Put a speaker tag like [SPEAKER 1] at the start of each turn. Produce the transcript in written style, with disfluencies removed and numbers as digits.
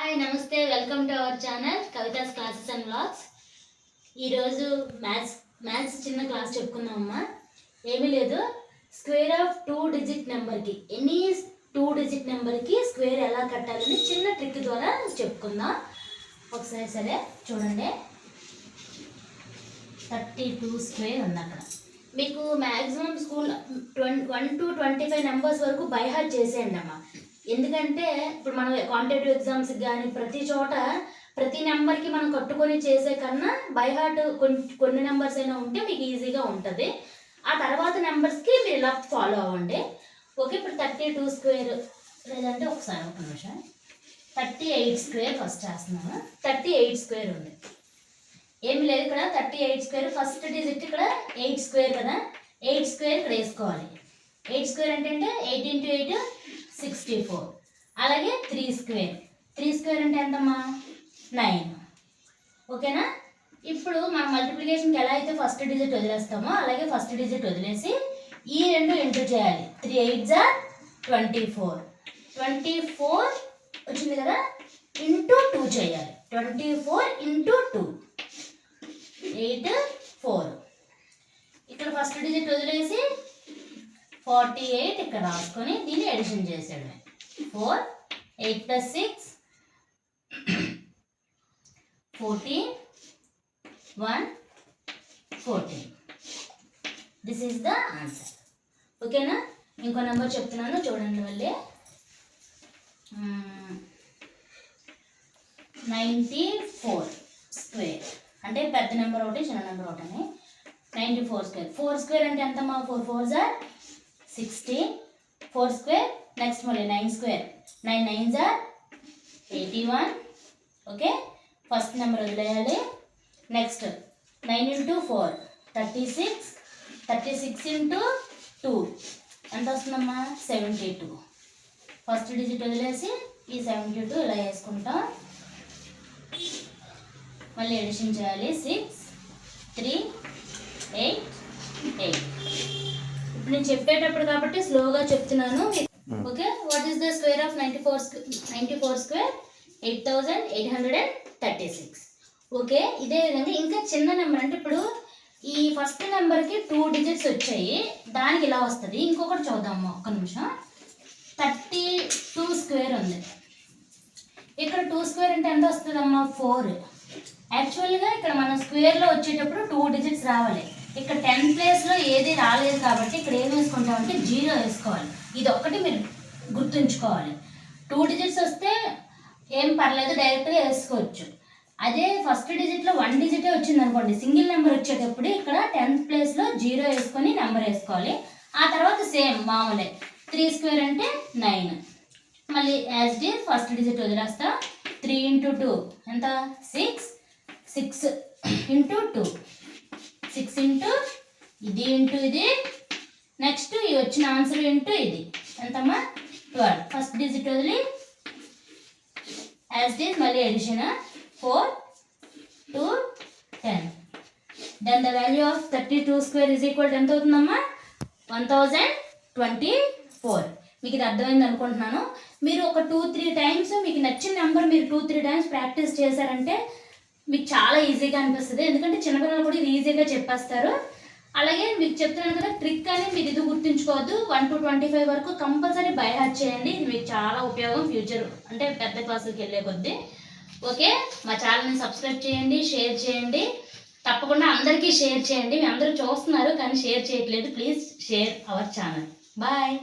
[SPEAKER 1] Hi నమస్తే welcome to our channel Kavitha's classes and vlogs. ఈరోజు maths చిన్న క్లాస్ చెప్పుకుందామమ్మా. ఏమీ లేదు, స్క్వేర్ ఆఫ్ 2 డిజిట్ నెంబర్కి ఎనీ 2 డిజిట్ నెంబర్కి స్క్వేర్ ఎలా కట్టాలని చిన్న ట్రిక్ ద్వారా చెప్పుకుందాం. ఒకసారి సరే చూడండి, 32 స్క్వేర్ ఉంది అక్కడ. మీకు మ్యాక్సిమం స్కూల్ 1 to 25 నెంబర్స్ వరకు బై హార్ట్ చేసేయండి అమ్మా. ఎందుకంటే ఇప్పుడు మనం కాంపిటేటివ్ ఎగ్జామ్స్కి కానీ ప్రతి చోట ప్రతి నెంబర్కి మనం కట్టుకొని చేసే కన్నా బై హార్ట్ కొన్ని నెంబర్స్ అయినా ఉంటే మీకు ఈజీగా ఉంటుంది. ఆ తర్వాత నెంబర్స్కి మీరు ఇలా ఫాలో అవ్వండి. ఓకే, ఇప్పుడు 32 స్క్వేర్ లేదంటే ఒకసారి ఒక నిమిషం, 38 స్క్వేర్ ఫస్ట్ చేస్తున్నాను. 38 స్క్వేర్ ఉంది, ఏమి లేదు ఇక్కడ. 38 స్క్వేర్ ఫస్ట్ డిజిట్ ఇక్కడ 8 స్క్వేర్ కదా, 8 స్క్వేర్ ఇక్కడ వేసుకోవాలి. 8 స్క్వేర్ అంటే 8 into 8 64. అలాగే 3 స్క్వేర్, 3 స్క్వేర్ అంటే ఎంతమ్మా 9. ఓకేనా? ఇప్పుడు మనం మల్టిప్లికేషన్కి ఎలా అయితే ఫస్ట్ డిజిట్ వదిలేస్తామో అలాగే ఫస్ట్ డిజిట్ వదిలేసి ఈ రెండు ఇంటూ చేయాలి. 3 8s are 24. 24 వచ్చింది కదా, ఇంటూ 2 చేయాలి. 24 into 2 8 4. ఇక్కడ ఫస్ట్ డిజిట్ వదిలేసి 48 ఇక్కడ రాసుకొని దీన్ని ఎడిషన్ చేసాడు. 4 8 plus 6 14 1 14. This is the answer. ఓకేనా? ఇంకో నెంబర్ చెప్తున్నాను చూడండి మళ్ళీ. 94 స్క్వేర్ అంటే పెద్ద నెంబర్ ఒకటి చిన్న నెంబర్ ఒకటి అని. 94 స్క్వేర్. 4 స్క్వేర్ అంటే ఎంతమ్మా? 4 4s are 16. 4 స్క్వేర్. నెక్స్ట్ మళ్ళీ 9 square. 9 9s are 81. Okay, first number వదిలేయాలి. Next 9 into 4 36. 36 into 2 ఎంత వస్తుందమ్మా? 72. ఫస్ట్ డిజిట్ వదిలేసి ఈ 72 ఇలా వేసుకుంటాం. మళ్ళీ ఎడిషన్ చేయాలి. 6 3 8 8. ఇప్పుడు నేను చెప్పేటప్పుడు కాబట్టి స్లోగా చెప్తున్నాను. Okay, what is the square of 94 square? 8836. Okay, ఇదే విధంగా ఇంకా చిన్న నెంబర్ అంటే ఇప్పుడు ఈ ఫస్ట్ నెంబర్కి 2 డిజిట్స్ వచ్చాయి, దానికి ఇలా వస్తుంది. ఇంకొకటి చూద్దాము ఒక్క నిమిషం. 32 స్క్వేర్ ఉంది. ఇక్కడ 2 స్క్వేర్ అంటే ఎంత వస్తుందమ్మా? 4. యాక్చువల్గా ఇక్కడ మనం స్క్వేర్లో వచ్చేటప్పుడు 2 డిజిట్స్ రావాలి. ఇక్కడ 10 ప్లేస్లో ఏది రాలేదు కాబట్టి ఇక్కడ ఏం వేసుకుంటామంటే 0 వేసుకోవాలి. ఇది ఒక్కటి మీరు గుర్తుంచుకోవాలి. 2 డిజిట్స్ వస్తే ఏం పర్లేదు, డైరెక్ట్గా వేసుకోవచ్చు. అదే ఫస్ట్ డిజిట్లో 1 డిజిటే వచ్చింది అనుకోండి, సింగిల్ నెంబర్ వచ్చేటప్పుడు ఇక్కడ 10th ప్లేస్లో 0 వేసుకొని నెంబర్ వేసుకోవాలి. ఆ తర్వాత సేమ్ మామూలే. 3 స్క్వేర్ అంటే 9. మళ్ళీ as it is first digit వదిలేస్తా. 3 into 2 ఎంత? 6. 6 into 2 6 into ఇది ఇంటూ ఇది, నెక్స్ట్ ఇది వచ్చిన ఆన్సర్ ఇంటూ ఇది ఎంతమ్మా? 12. ఫస్ట్ డిజిట్ వదిలి యాజ్ ఇట్ ఈజ్ మళ్ళీ addition 4 2 10. Then the value of 32 square is equal ఎంత అవుతుందమ్మా? 1024. మీకు ఇది అర్థమైంది అనుకుంటున్నాను. మీరు ఒక 2-3 టైమ్స్ మీకు నచ్చిన నెంబర్ మీరు 2-3 టైమ్స్ ప్రాక్టీస్ చేశారంటే మీకు చాలా ఈజీగా అనిపిస్తుంది. ఎందుకంటే చిన్నపిల్లలు కూడా ఇది ఈజీగా చెప్పేస్తారు. అలాగే మీకు చెప్తున్నాను కదా ట్రిక్ అని మీరు ఇది గుర్తుంచుకోవద్దు. 1 to 25 వరకు కంపల్సరీ బై హార్ట్ చేయండి. ఇది మీకు చాలా ఉపయోగం ఫ్యూచర్ అంటే పెద్ద క్లాసులకి వెళ్ళే కొద్దీ. ఓకే, మా ఛానల్ని సబ్స్క్రైబ్ చేయండి, షేర్ చేయండి, తప్పకుండా అందరికీ షేర్ చేయండి. మీ అందరూ చూస్తున్నారు కానీ షేర్ చేయట్లేదు. Please share our channel. Bye.